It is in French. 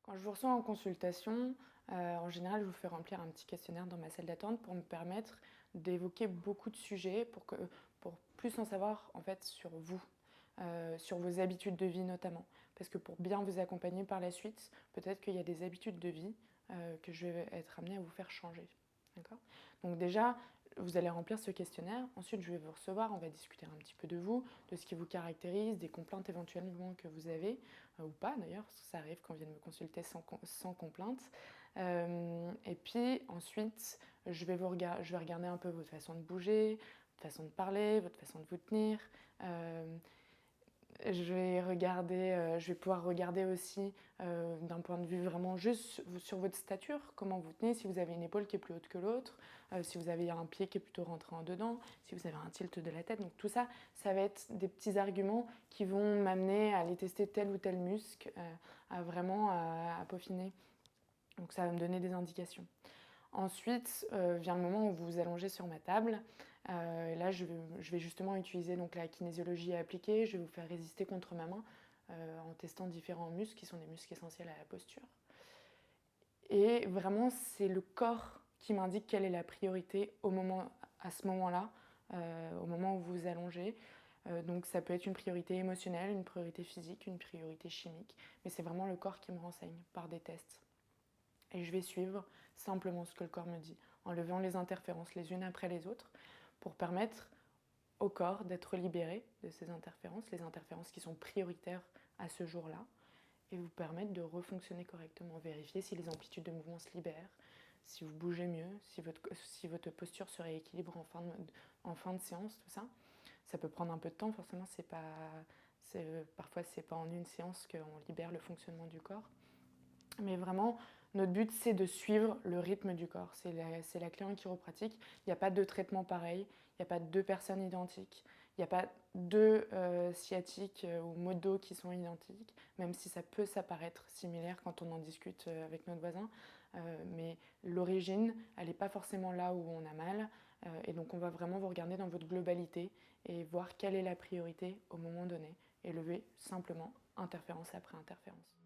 Quand je vous reçois en consultation, en général, je vous fais remplir un petit questionnaire dans ma salle d'attente pour me permettre d'évoquer beaucoup de sujets pour plus en savoir en fait sur vous, sur vos habitudes de vie notamment. Parce que pour bien vous accompagner par la suite, peut-être qu'il y a des habitudes de vie que je vais être amenée à vous faire changer. D'accord? Donc déjà, vous allez remplir ce questionnaire. Ensuite, je vais vous recevoir. On va discuter un petit peu de vous, de ce qui vous caractérise, des complaintes éventuellement que vous avez, ou pas d'ailleurs, parce que ça arrive qu'on vienne me consulter sans complainte. Et puis ensuite, je vais regarder un peu votre façon de bouger, votre façon de parler, votre façon de vous tenir. Je vais pouvoir regarder aussi d'un point de vue vraiment juste sur votre stature, comment vous tenez, si vous avez une épaule qui est plus haute que l'autre, si vous avez un pied qui est plutôt rentré en dedans, si vous avez un tilt de la tête. Donc tout ça, ça va être des petits arguments qui vont m'amener à aller tester tel ou tel muscle, à peaufiner. Donc ça va me donner des indications. Ensuite vient le moment où vous vous allongez sur ma table. Et là, je vais justement utiliser donc, la kinésiologie appliquée. Je vais vous faire résister contre ma main en testant différents muscles qui sont des muscles essentiels à la posture. Et vraiment, c'est le corps qui m'indique quelle est la priorité à ce moment-là, au moment où vous vous allongez. Donc ça peut être une priorité émotionnelle, une priorité physique, une priorité chimique. Mais c'est vraiment le corps qui me renseigne par des tests. Et je vais suivre simplement ce que le corps me dit, en levant les interférences les unes après les autres, pour permettre au corps d'être libéré de ces interférences, les interférences qui sont prioritaires à ce jour-là, et vous permettre de refonctionner correctement, vérifier si les amplitudes de mouvement se libèrent, si vous bougez mieux, si votre posture se rééquilibre en fin de séance, tout ça. Ça peut prendre un peu de temps, forcément, parfois c'est pas en une séance qu'on libère le fonctionnement du corps. Mais vraiment, notre but, c'est de suivre le rythme du corps. C'est la clé en chiropratique. Il n'y a pas de traitement pareil, il n'y a pas deux personnes identiques, il n'y a pas deux sciatiques ou maux de dos qui sont identiques, même si ça peut s'apparaître similaire quand on en discute avec notre voisin. Mais l'origine, elle n'est pas forcément là où on a mal. Et donc, on va vraiment vous regarder dans votre globalité et voir quelle est la priorité au moment donné et lever simplement interférence après interférence.